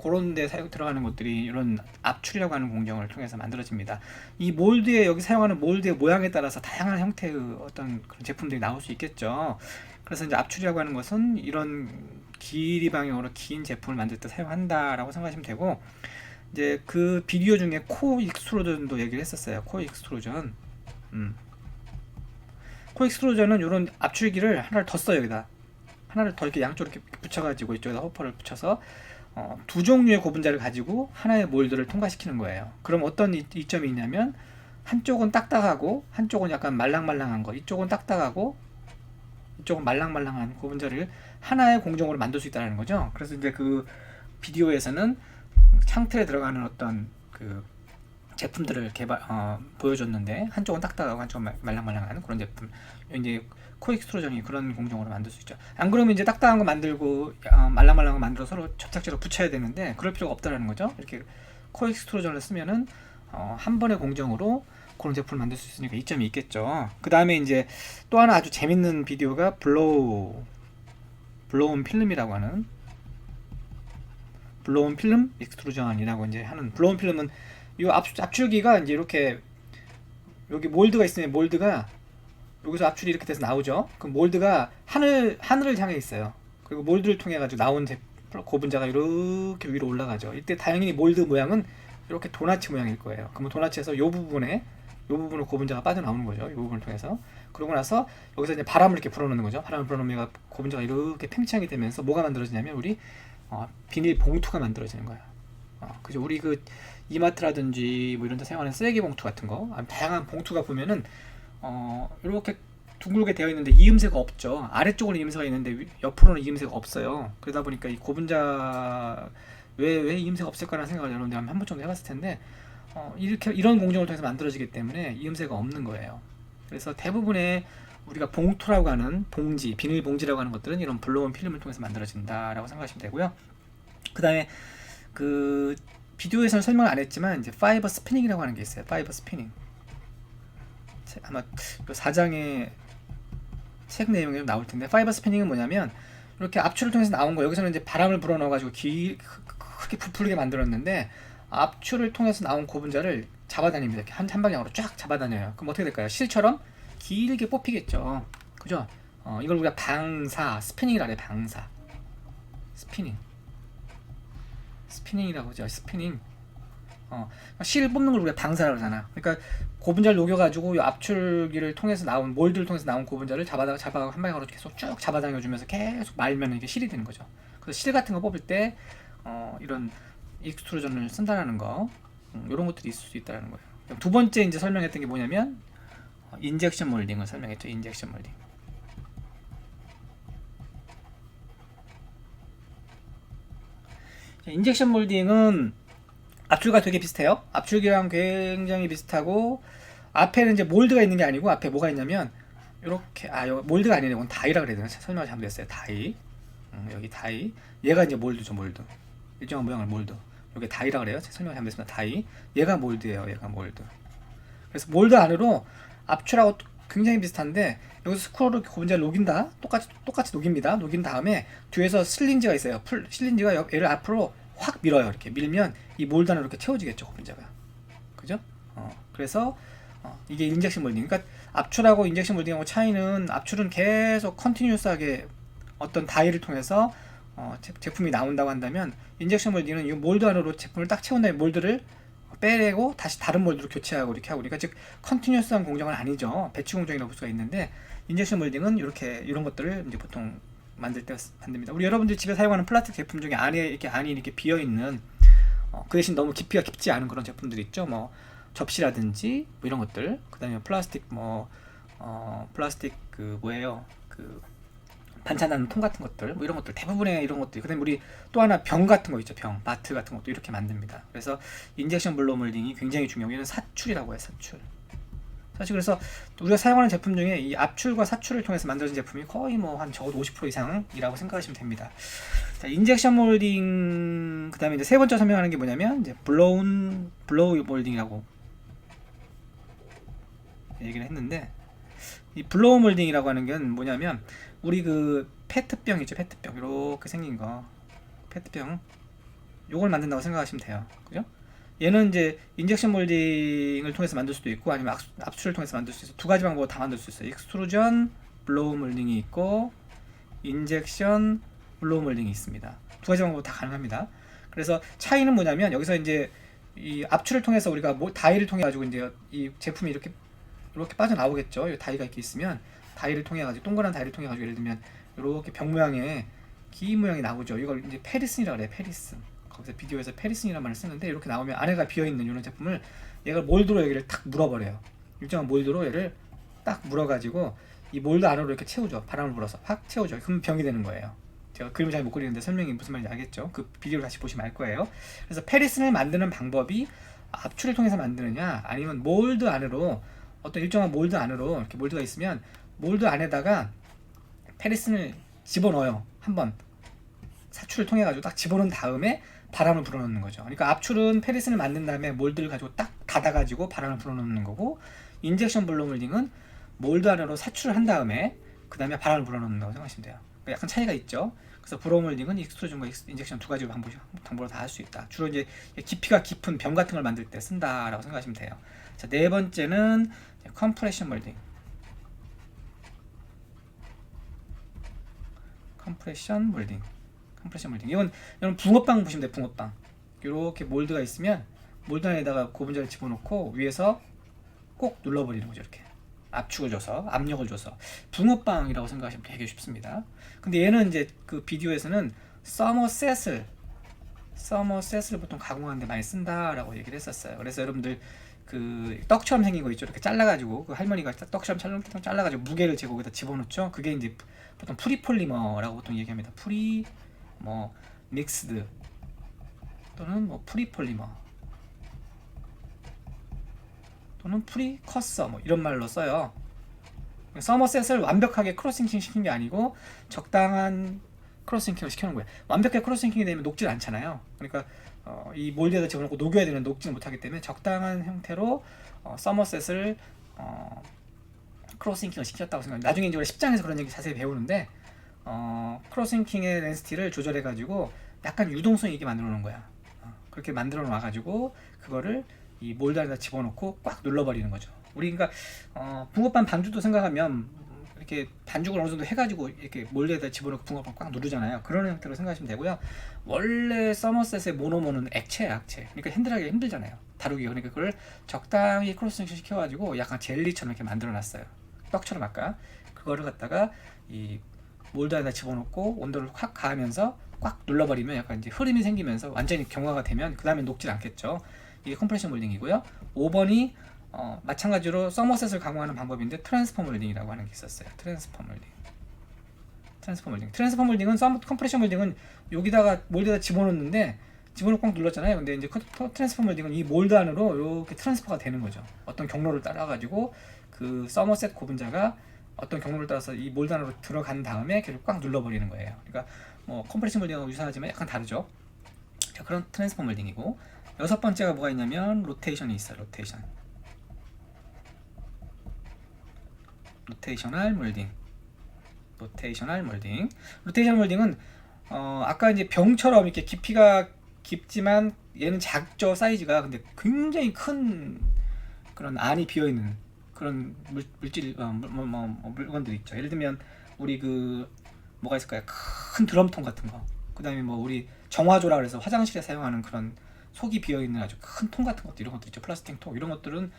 그런 데 들어가는 것들이 이런 압출이라고 하는 공정을 통해서 만들어집니다. 이 몰드에, 여기 사용하는 몰드의 모양에 따라서 다양한 형태의 어떤 그런 제품들이 나올 수 있겠죠. 그래서 이제 압출이라고 하는 것은 이런 길이 방향으로 긴 제품을 만들 때 사용한다라고 생각하시면 되고, 이제 그 비디오 중에 코 익스트루전도 얘기를 했었어요. 코 익스트루전. 코 익스트루전은 이런 압출기를 하나를 더 써요. 여기다 하나를 더 이렇게 양쪽으로 이렇게 붙여가지고 이쪽에다 호퍼를 붙여서 두 종류의 고분자를 가지고 하나의 몰드를 통과시키는 거예요. 그럼 어떤 이점이 있냐면, 한쪽은 딱딱하고 한쪽은 약간 말랑말랑한 거, 이쪽은 딱딱하고 이쪽은 말랑말랑한 고분자를 하나의 공정으로 만들 수 있다는 거죠. 그래서 이제 그 비디오에서는 창틀에 들어가는 어떤 그 제품들을 보여줬는데, 한쪽은 딱딱하고 한쪽은 말랑말랑한 그런 제품, 이제 코엑스트루전이 그런 공정으로 만들 수 있죠. 안 그러면 이제 딱딱한 거 만들고 말랑말랑한 거 만들어 서로 접착제로 붙여야 되는데, 그럴 필요가 없다라는 거죠. 이렇게 코엑스트루전을 쓰면은 한 번의 공정으로 그런 제품을 만들 수 있으니까 이점이 있겠죠. 그 다음에 이제 또 하나 아주 재밌는 비디오가 블로운 필름이라고 하는, 블로운 필름 익스트루전이라고 이제 하는, 블로운 필름은 이 압출기가 이제 이렇게 여기 몰드가 있으면 몰드가 여기서 압출이 이렇게 돼서 나오죠. 그 몰드가 하늘을 향해 있어요. 그리고 몰드를 통해 가지고 나온 고분자가 이렇게 위로 올라가죠. 이때 다행히 몰드 모양은 이렇게 도나츠 모양일 거예요. 그러면 도나츠에서 이 부분을 고분자가 빠져나오는 거죠. 이 부분을 통해서. 그러고 나서 여기서 이제 바람을 이렇게 불어넣는 거죠. 바람을 불어넣으면 고분자가 이렇게 팽창이 되면서 뭐가 만들어지냐면 우리 비닐 봉투가 만들어지는 거예요. 그죠? 우리 그 이마트라든지 뭐 이런 데 사용하는 쓰레기 봉투 같은 거, 다양한 봉투가 보면은 이렇게 둥글게 되어 있는데 이음새가 없죠. 아래쪽으로 이음새가 있는데 옆으로는 이음새가 없어요. 그러다 보니까 이 고분자 왜 이음새가 없을까라는 생각을 여러분들 한 번 정도 해봤을 텐데, 이런 공정을 통해서 만들어지기 때문에 이음새가 없는 거예요. 그래서 대부분의 우리가 봉투라고 하는 봉지, 비닐 봉지라고 하는 것들은 이런 블로운 필름을 통해서 만들어진다라고 생각하시면 되고요. 그 다음에 그 비디오에서는 설명을 안 했지만 이제 파이버 스피닝이라고 하는 게 있어요. 파이버 스피닝. 아마 4장의 책 내용이 나올 텐데, 파이버 스피닝은 뭐냐면 이렇게 압출을 통해서 나온 거, 여기서는 이제 바람을 불어넣어 가지고 크게 부풀게 만들었는데, 압출을 통해서 나온 고분자를 잡아다닙니다. 이렇게 한 방향으로 쫙 잡아다녀요. 그럼 어떻게 될까요? 실처럼 길게 뽑히겠죠. 그죠? 이걸 우리가 스피닝이라고 해요. 스피닝이라고 하죠. 스피닝. 실 뽑는 걸 우리가 방사라고 하잖아. 그러니까 고분자를 녹여가지고 이 압출기를 통해서 나온, 몰드를 통해서 나온 고분자를 잡아가고 한 방향으로 계속 쭉 잡아당겨주면서 계속 말면 이게 실이 되는 거죠. 그래서 실 같은 거 뽑을 때 이런 익스트루전을 쓴다라는 거, 이런 것들이 있을 수 있다는 거예요. 두 번째 이제 설명했던 게 뭐냐면 인젝션 몰딩을 설명했죠. 인젝션 몰딩. 인젝션 몰딩은 압출과 되게 비슷해요. 압출기랑 굉장히 비슷하고 앞에는 이제 몰드가 있는 게 아니고 앞에 뭐가 있냐면 이렇게 여기 몰드가 아니네. 이건 다이라 그래야 되나? 설명을 잘못했어요. 다이. 여기 다이. 얘가 이제 몰드죠, 몰드. 일정한 모양을 몰드. 여기 다이라 그래요. 설명을 잘못했습니다. 다이. 얘가 몰드예요. 얘가 몰드. 그래서 몰드 안으로 압출하고 굉장히 비슷한데 여기서 스크롤을 고분자를 녹인다. 똑같이 녹입니다. 녹인 다음에 뒤에서 실린지가 있어요. 실린지가 얘를 앞으로 확 밀어요. 이렇게 밀면 이 몰드 안으로 이렇게 채워지겠죠, 고분자가. 그죠? 그래서 이게 인젝션 몰딩. 그러니까 압출하고 인젝션 몰딩하고 차이는 압출은 계속 컨티뉴스하게 어떤 다이를 통해서 제품이 나온다고 한다면 인젝션 몰딩은 이 몰드 안으로 제품을 딱 채운 다음에 몰드를 빼내고 다시 다른 몰드로 교체하고 이렇게 하고, 그러니까 즉 컨티뉴스한 공정은 아니죠. 배치 공정이라고 볼 수가 있는데 인젝션 몰딩은 이렇게 이런 것들을 이제 보통 만들 때 만듭니다. 우리 여러분들이 집에 사용하는 플라스틱 제품 중에 안에 이렇게 안이 이렇게 비어 있는 그 대신 너무 깊이가 깊지 않은 그런 제품들 있죠. 뭐 접시라든지 뭐 이런 것들. 그다음에 플라스틱 플라스틱 그 뭐예요? 그 반찬하는 통 같은 것들, 뭐 이런 것들 대부분의 이런 것들. 그다음에 우리 또 하나 병 같은 거 있죠. 병, 마트 같은 것도 이렇게 만듭니다. 그래서 인젝션 블로 몰딩이 굉장히 중요해요. 얘는 사출이라고 해요. 사출. 사실 그래서 우리가 사용하는 제품 중에 이 압출과 사출을 통해서 만들어진 제품이 거의 뭐 한 적어도 50% 이상이라고 생각하시면 됩니다. 자, 인젝션 몰딩 그다음에 이제 세 번째 설명하는 게 뭐냐면 이제 블로우 몰딩이라고 얘기를 했는데, 이 블로우 몰딩이라고 하는 게 뭐냐면 우리 그 페트병 있죠. 페트병 이렇게 생긴 거, 페트병 요걸 만든다고 생각하시면 돼요. 그죠? 얘는 이제 인젝션 몰딩을 통해서 만들 수도 있고 아니면 압출을 통해서 만들 수 있어요. 두 가지 방법으로 다 만들 수 있어요. 익스트루전 블로우 몰딩이 있고 인젝션 블로우 몰딩이 있습니다. 두 가지 방법으로 다 가능합니다. 그래서 차이는 뭐냐면 여기서 이제 이 압출을 통해서 우리가 다이를 통해 가지고 이제 이 제품이 이렇게 빠져나오겠죠. 이 다이가 이렇게 있으면 다이를 통해 가지고 동그란 다이를 통해 가지고 예를 들면 이렇게 병 모양의 기 모양이 나오죠. 이걸 이제 페리슨이라고 그래요. 페리슨. 거기서 비디오에서 페리슨이라는 말을 쓰는데 이렇게 나오면 안에가 비어있는 이런 제품을 얘가 몰드로 여기를 탁 물어버려요. 일정한 몰드로 얘를 딱 물어가지고 이 몰드 안으로 이렇게 채우죠. 바람을 불어서 확 채우죠. 그럼 병이 되는 거예요. 제가 그림을 잘 못 그리는데 설명이 무슨 말인지 알겠죠? 그 비디오를 다시 보시면 알 거예요. 그래서 페리슨을 만드는 방법이 압출을 통해서 만드느냐 아니면 몰드 안으로 어떤 일정한 몰드 안으로 이렇게 몰드가 있으면 몰드 안에다가 페리슨을 집어넣어요. 한번 사출을 통해 가지고 딱 집어넣은 다음에 바람을 불어넣는 거죠. 그러니까 압출은 페리슨을 만든 다음에 몰드를 가지고 딱 닫아가지고 바람을 불어넣는 거고, 인젝션 블로 몰딩은 몰드 안으로 사출을 한 다음에 그 다음에 바람을 불어넣는다고 생각하시면 돼요. 그러니까 약간 차이가 있죠. 그래서 블로 몰딩은 익스트루전과 인젝션 두 가지 방법으로 다 할 수 있다. 주로 이제 깊이가 깊은 병 같은 걸 만들 때 쓴다라고 생각하시면 돼요. 자, 네 번째는 컴프레션 몰딩. 컴프레션 몰딩. 이건 붕어빵 보시면 돼요. 붕어빵 이렇게 몰드가 있으면 몰드 안에다가 고분자를 집어넣고 위에서 꼭 눌러버리는 거죠. 이렇게 압축을 줘서 압력을 줘서 붕어빵이라고 생각하시면 되게 쉽습니다. 근데 얘는 이제 그 비디오에서는 서머셋을 보통 가공하는데 많이 쓴다라고 얘기를 했었어요. 그래서 여러분들 그 떡처럼 생긴 거 있죠. 이렇게 잘라가지고 그 할머니가 떡처럼 잘라가지고 무게를 재고 거기다 집어넣죠. 그게 이제 보통 프리폴리머라고 보통 얘기합니다. 믹스드 또는 프리폴리머 또는 프리커서 이런 말로 써요. 서머셋을 완벽하게 크로스싱킹 시킨 게 아니고 적당한 크로스싱킹을 시켜놓은 거예요. 완벽하게 크로스싱킹이 되면 녹질 않잖아요. 그러니까 이 몰드에다 집어넣고 녹여야 되는 녹지는 못하기 때문에 적당한 형태로 서머셋을 크로스싱킹을 시켰다고 생각합니다. 나중에 이제 10장에서 그런 얘기 자세히 배우는데 크로스싱킹의 렌시티를 조절해 가지고 약간 유동성 있게 만들어 놓은 거야. 그렇게 만들어 놔 가지고 그거를 이 몰드 안에다 집어넣고 꽉 눌러버리는 거죠. 우리 그러니까 붕어빵 반죽도 생각하면 이렇게 반죽을 어느 정도 해가지고 이렇게 몰드에다 집어넣고 붕어빵 꽉 누르잖아요. 그런 형태로 생각하시면 되고요. 원래 서머셋의 모노모는 액체예요, 액체. 그러니까 핸들하기 힘들잖아요, 다루기가. 그러니까 그걸 적당히 크로스링 시켜가지고 약간 젤리처럼 이렇게 만들어놨어요. 떡처럼 아까 그거를 갖다가 이 몰드 안에다 집어넣고 온도를 확 가하면서 꽉 눌러버리면 약간 이제 흐름이 생기면서 완전히 경화가 되면 그 다음에 녹질 않겠죠. 이게 컴프레션 몰딩이고요. 5번이 마찬가지로 서머셋을 가공하는 방법인데 트랜스퍼 몰딩이라고 하는 게 있었어요. 트랜스퍼 몰딩은 컴프레션 몰딩은 여기다가 몰드에다 집어넣는데 집어넣고 꽉 눌렀잖아요. 근데 이제 트랜스퍼 몰딩은 이 몰드 안으로 이렇게 트랜스퍼가 되는 거죠. 어떤 경로를 따라 가지고 그 서머셋 고분자가 어떤 경로를 따라서 이 몰드 안으로 들어간 다음에 걔를 꽉 눌러버리는 거예요. 그러니까 뭐 컴프레션 몰딩하고 유사하지만 약간 다르죠. 자, 그런 트랜스퍼 몰딩이고, 여섯 번째가 뭐가 있냐면 로테이션이 있어요. 로테이셔널 몰딩. 로테이셔널 몰딩은 아까 이제 병처럼 이렇게 깊이가 깊지만 얘는 작죠, 사이즈가. 근데 굉장히 큰 그런 안이 비어 있는 그런 물질 물건들 있죠. 예를 들면 우리 그 뭐가 있을까요? 큰 드럼통 같은 거. 그다음에 뭐 우리 정화조라 그래서 화장실에 사용하는 그런 속이 비어 있는 아주 큰 통 같은 것들, 이런 것들 있죠. 플라스틱 통, 이런 것들은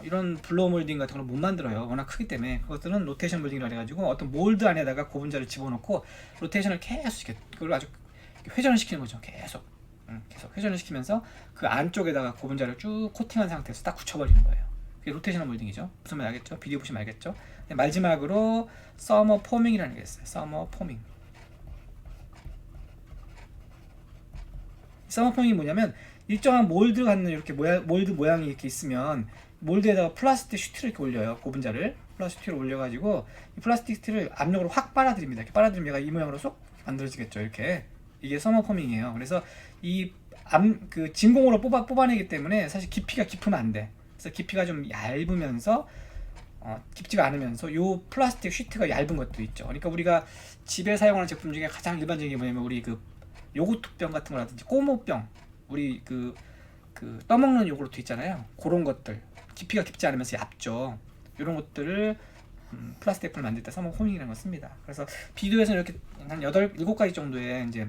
이런 블로우 몰딩 같은 걸 못 만들어요. 워낙 크기 때문에. 그것들은 로테이션 몰딩이라 해가지고 어떤 몰드 안에다가 고분자를 집어넣고 로테이션을 계속 이렇게 그걸 아주 회전을 시키는 거죠. 계속 회전을 시키면서 그 안쪽에다가 고분자를 쭉 코팅한 상태에서 딱 굳혀버리는 거예요. 그게 로테이셔널 몰딩이죠. 무슨 말 알겠죠? 비디오 보시면 알겠죠? 마지막으로 서머 포밍이라는 게 있어요. 서머 포밍. 서머 포밍이 뭐냐면 일정한 몰드 갖는 이렇게 몰드 모양이 이렇게 있으면 몰드에다가 플라스틱 시트를 이렇게 올려요. 고분자를 플라스틱 시트를 올려가지고 이 플라스틱 시트를 압력으로 확 빨아들입니다. 이렇게 빨아들이면 얘가 이 모양으로 쏙 만들어지겠죠. 이렇게. 이게 서머 포밍이에요. 그래서 그 진공으로 뽑아내기 때문에 사실 깊이가 깊으면 안 돼. 그래서 깊이가 좀 얇으면서 깊지가 않으면서 요 플라스틱 시트가 얇은 것도 있죠. 그러니까 우리가 집에 사용하는 제품 중에 가장 일반적인 게 뭐냐면 우리 그 요구르트병 같은 거라든지 꼬모병, 우리 그 떠먹는 요구르트 있잖아요. 그런 것들 깊이가 깊지 않으면서 얇죠. 이런 것들을 플라스틱 애플을 만들 때 서머 포밍이라는 걸 씁니다. 그래서 비디오에서는 이렇게 한 7가지 정도의 이제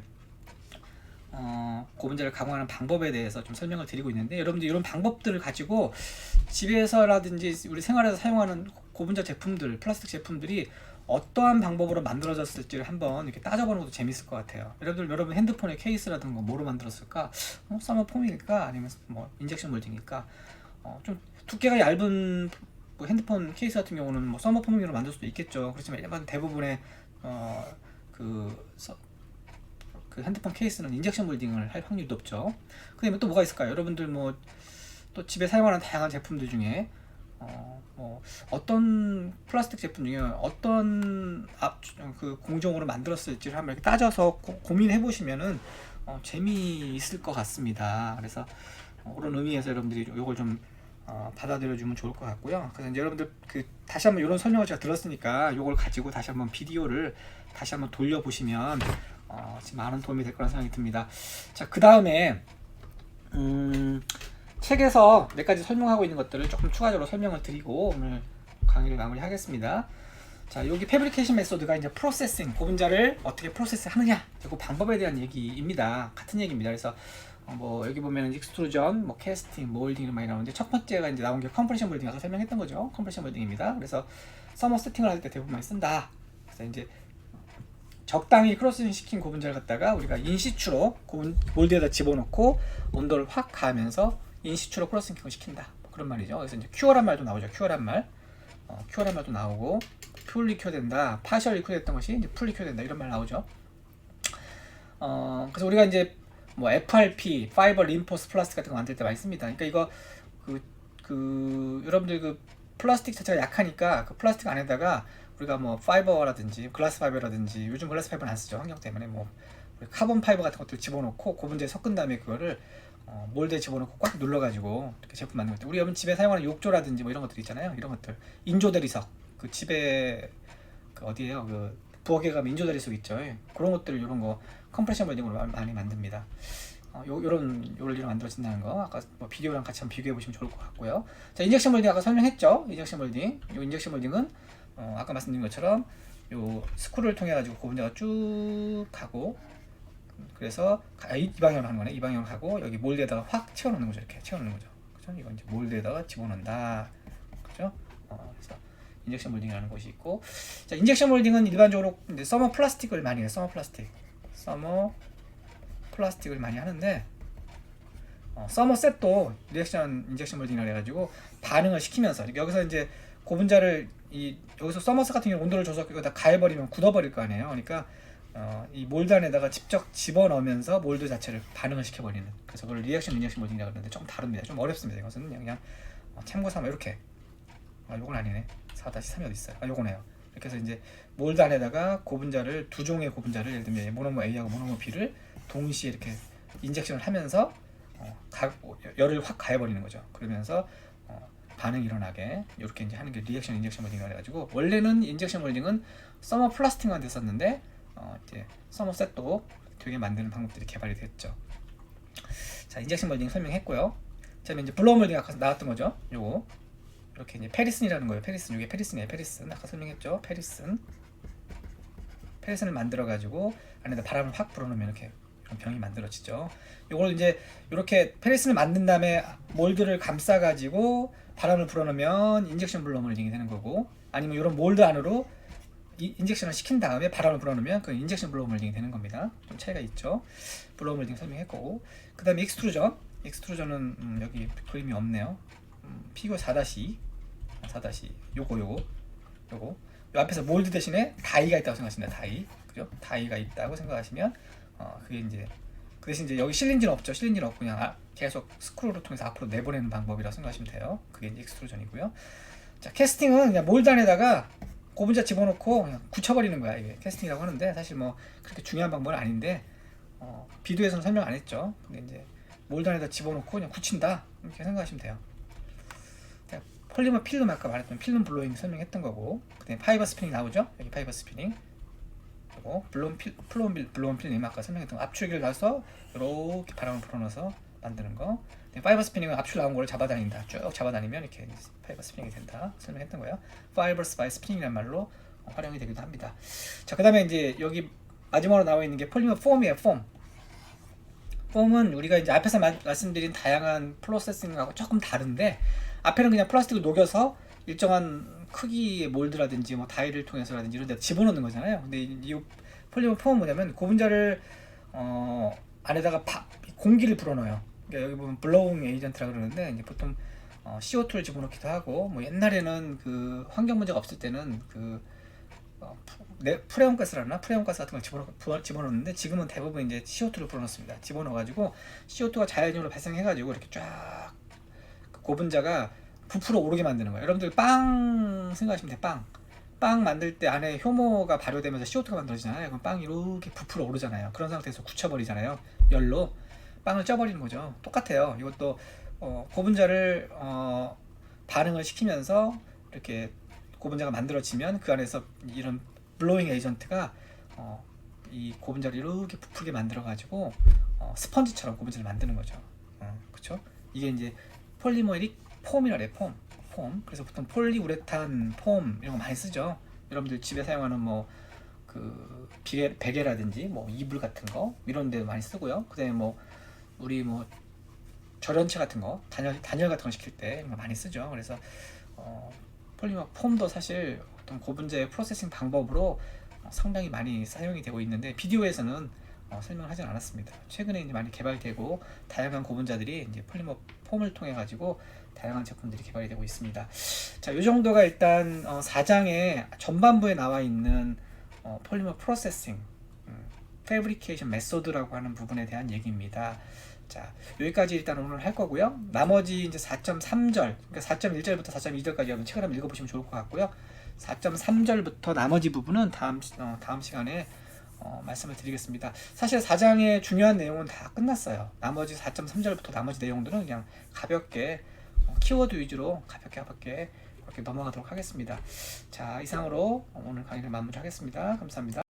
고분자를 가공하는 방법에 대해서 좀 설명을 드리고 있는데, 여러분들 이런 방법들을 가지고 집에서라든지 우리 생활에서 사용하는 고분자 제품들, 플라스틱 제품들이 어떠한 방법으로 만들어졌을지를 한번 이렇게 따져보는 것도 재밌을 것 같아요. 여러분 핸드폰의 케이스라든가 뭐로 만들었을까? 서머 폼일까? 아니면 뭐 인젝션 몰딩일까? 좀 두께가 얇은 뭐 핸드폰 케이스 같은 경우는 뭐 서머 폼으로 만들 수도 있겠죠. 그렇지만 일반 대부분의 그 핸드폰 케이스는 인젝션 몰딩을 할 확률이 높죠. 그다음에 또 뭐가 있을까요? 여러분들 뭐 또 집에 사용하는 다양한 제품들 중에 뭐 어떤 플라스틱 제품 중에 어떤 그 공정으로 만들었을지를 한번 이렇게 따져서 고민해 보시면은 재미있을 것 같습니다. 그래서 그런 의미에서 여러분들이 이걸 좀 받아들여 주면 좋을 것 같고요. 그래서 이제 여러분들 다시 한번 이런 설명을 제가 들었으니까 이걸 가지고 다시 한번 비디오를 다시 한번 돌려 보시면 많은 도움이 될 거라는 생각이 듭니다. 자, 그 다음에 책에서 몇 가지 설명하고 있는 것들을 조금 추가적으로 설명을 드리고 오늘 강의를 마무리하겠습니다. 자, 여기 패브리케이션 메소드가 이제 프로세싱, 고분자를 어떻게 프로세스 하느냐, 그 방법에 대한 얘기입니다. 같은 얘기입니다. 그래서 뭐 여기 보면 익스트루전, 뭐 캐스팅, 몰딩 이런 많이 나오는데, 첫 번째가 이제 나온 게 컴프레션 몰딩, 아까 설명했던 거죠. 컴프레션 몰딩입니다. 그래서 서머 세팅을 할 때 대부분 많이 쓴다. 그래서 이제 적당히 크로스팅 시킨 고분자를 갖다가 우리가 인시추로 몰드에다 집어넣고 온도를 확 가하면서 인시추로 크로스팅을 시킨다. 뭐 그런 말이죠. 그래서 이제 큐어란 말도 나오죠. 큐어란 말도 나오고, 풀리 큐어된다, 파셜리 큐어됐던 것이 이제 풀리 큐어된다, 이런 말 나오죠. 그래서 우리가 이제 뭐 FRP, 파이버 린포스 플라스틱 같은 거 만들 때 많이 씁니다. 그러니까 이거 여러분들 그 플라스틱 자체가 약하니까 그 플라스틱 안에다가 우리가 뭐 파이버라든지 글라스 파이버라든지, 요즘 글라스 파이버는 안 쓰죠, 환경 때문에. 뭐 카본 파이버 같은 것들 집어넣고 고분자에 섞은 다음에 그거를 몰드에 집어넣고 꽉 눌러가지고 이렇게 제품 만드는 것들. 우리 여러분 집에 사용하는 욕조라든지 뭐 이런 것들 있잖아요. 이런 것들, 인조 대리석, 그 집에 어디에요? 그 부엌에 가면 인조 대리석 있죠. 그런 것들, 이런 거 컴프레션 몰딩으로 많이 만듭니다. 요런 만들어진다는 거 아까 뭐 비디오랑 같이 한번 비교해 보시면 좋을 것 같고요. 자, 인젝션 몰딩 아까 설명했죠. 인젝션 몰딩. 요 인젝션 몰딩은 아까 말씀드린 것처럼 요 스크루를 통해 가지고 고분자가 쭉 가고, 그래서 이 방향으로 하는 거네. 이 방향으로 가고 여기 몰드에다가 확 채워놓는 거죠. 이렇게 채워놓는 거죠. 그죠? 이건 이제 몰드에다가 집어넣는다. 그죠? 그래서 인젝션 몰딩이라는 것이 있고, 자, 인젝션 몰딩은 일반적으로 이제 서머 플라스틱을 많이 해요. 서머 플라스틱을 많이 하는데, 서머셋도 인젝션 몰딩이라 해가지고 반응을 시키면서 여기서 이제 고분자를 여기서 서머셋 같은 경우 온도를 줘서 여기다 가해버리면 굳어버릴 거 아니에요. 그러니까 이 몰드 안에다가 직접 집어넣으면서 몰드 자체를 반응을 시켜버리는, 그래서 그걸 리액션 인젝션 몰딩이라고 그러는데 좀 다릅니다. 좀 어렵습니다. 이것은 그냥 참고 삼아 이렇게, 요건 아니네. 4-3이 어디 있어요? 요거네요. 이렇게 해서 이제 몰드 안에다가 고분자를, 두 종의 고분자를, 예를 들면 모노머 A하고 모노머 B를 동시에 이렇게 인젝션을 하면서 열을 확 가해버리는 거죠. 그러면서 반응이 일어나게 이렇게 이제 하는 게 리액션 인젝션 몰딩이라 해가지고, 원래는 인젝션 몰딩은 서머 플라스틱만 됐었는데 이제 서머 셋도 되게 만드는 방법들이 개발이 됐죠. 자, 인젝션 몰딩 설명했고요. 자, 이제 블로우 몰딩 아까 나왔던 거죠. 요거 이렇게 이제 페리슨이라는 거예요. 페리슨, 이게 페리슨이에요. 페리슨 아까 설명했죠. 페리슨을 만들어 가지고 안에다 바람을 확 불어넣으면 이렇게 이런 병이 만들어지죠. 요걸 이제 이렇게 페리슨을 만든 다음에 몰드를 감싸 가지고 바람을 불어넣으면 인젝션 블로우 몰딩이 되는 거고, 아니면 이런 몰드 안으로 인젝션을 시킨 다음에 바람을 불어넣으면 그 인젝션 블로우 몰딩이 되는 겁니다. 좀 차이가 있죠. 블로우 몰딩 설명했고, 그 다음에 익스트루전은 여기 그림이 없네요. 피규어 4-2 요거 요 앞에서 몰드 대신에 다이가 있다고 생각하시면 다이, 그죠? 다이가 있다고 생각하시면 그게 이제 그 대신 이제 여기 실린지는 없죠. 실린지는 없고 그냥 계속 스크롤을 통해서 앞으로 내보내는 방법이라고 생각하시면 돼요. 그게 이제 익스트루전이고요. 자, 캐스팅은 그냥 몰드 안에다가 고분자 집어넣고 그냥 굳혀버리는 거야. 이게 캐스팅이라고 하는데 사실 뭐 그렇게 중요한 방법은 아닌데 비디오에서는 설명 안 했죠. 근데 이제 몰드 안에다 집어넣고 그냥 굳힌다 이렇게 생각하시면 돼요. 자, 폴리머 필름 아까 말했던 필름 블로잉 설명했던 거고, 그다음에 파이버 스피닝 나오죠. 여기 파이버 스피닝. 그리고 블로운 필름 아까 설명했던 거, 압출기를 넣어서 이렇게 바람을 불어넣어서 만드는 거. 파이버 스피닝은 압출 나온 거를 잡아다닌다. 쭉 잡아다니면 이렇게 파이버 스피닝이 된다. 설명했던 거예요. 파이버스 바이 스피닝이라는 말로 활용이 되기도 합니다. 자, 그다음에 이제 여기 마지막으로 나와 있는 게 폴리머 폼이에요. 폼은 우리가 이제 앞에서 말씀드린 다양한 프로세싱하고 조금 다른데, 앞에는 그냥 플라스틱을 녹여서 일정한 크기의 몰드라든지 뭐 다이를 통해서라든지 이런 데 집어넣는 거잖아요. 근데 이 폴리머 폼은 뭐냐면 고분자를 안에다가 공기를 불어넣어요. 그러니까 여기 보면 블로잉 에이전트라고 그러는데, 이제 보통 CO2를 집어넣기도 하고, 뭐 옛날에는 그 환경 문제가 없을 때는 그 프레온 가스라나 프레온 가스 같은 걸 집어넣는데, 지금은 대부분 이제 CO2를 불어넣습니다. 집어넣어가지고 CO2가 자연적으로 발생해가지고 이렇게 쫙 고분자가 부풀어 오르게 만드는 거예요. 여러분들 빵 생각하시면 돼요. 빵 만들 때 안에 효모가 발효되면서 CO2가 만들어지잖아요. 그럼 빵이 이렇게 부풀어 오르잖아요. 그런 상태에서 굳혀버리잖아요. 열로 빵을 쪄버리는 거죠. 똑같아요. 이것도 고분자를 반응을 시키면서 이렇게 고분자가 만들어지면 그 안에서 이런 블로잉 에이전트가 이 고분자를 이렇게 부풀게 만들어 가지고 스펀지처럼 고분자를 만드는 거죠. 그렇죠? 이게 이제 폴리머릭 폼이라 그래. 폼. 그래서 보통 폴리우레탄 폼 이런 거 많이 쓰죠. 여러분들 집에 사용하는 뭐 그 베개라든지 뭐 이불 같은 거 이런 데 많이 쓰고요. 그다음에 뭐 우리 뭐 절연체 같은 거, 단열 같은 거 시킬 때 이런 거 많이 쓰죠. 그래서 폴리머 폼도 사실 어떤 고분자의 프로세싱 방법으로 상당히 많이 사용이 되고 있는데, 비디오에서는 설명을 하진 않았습니다. 최근에 이제 많이 개발되고 다양한 고분자들이 이제 폴리머 폼을 통해 가지고 다양한 제품들이 개발이 되고 있습니다. 자, 이 정도가 일단 4장의 전반부에 나와 있는 폴리머 프로세싱 패브리케이션 메소드라고 하는 부분에 대한 얘기입니다. 자, 여기까지 일단 오늘 할 거고요. 나머지 이제 4.3절, 그러니까 4.1절부터 4.2절까지 여러분 책을 한번 읽어보시면 좋을 것 같고요. 4.3절부터 나머지 부분은 다음 시간에 말씀을 드리겠습니다. 사실 4장의 중요한 내용은 다 끝났어요. 나머지 4.3절부터 나머지 내용들은 그냥 가볍게 키워드 위주로 가볍게 그렇게 넘어가도록 하겠습니다. 자, 이상으로 오늘 강의를 마무리하겠습니다. 감사합니다.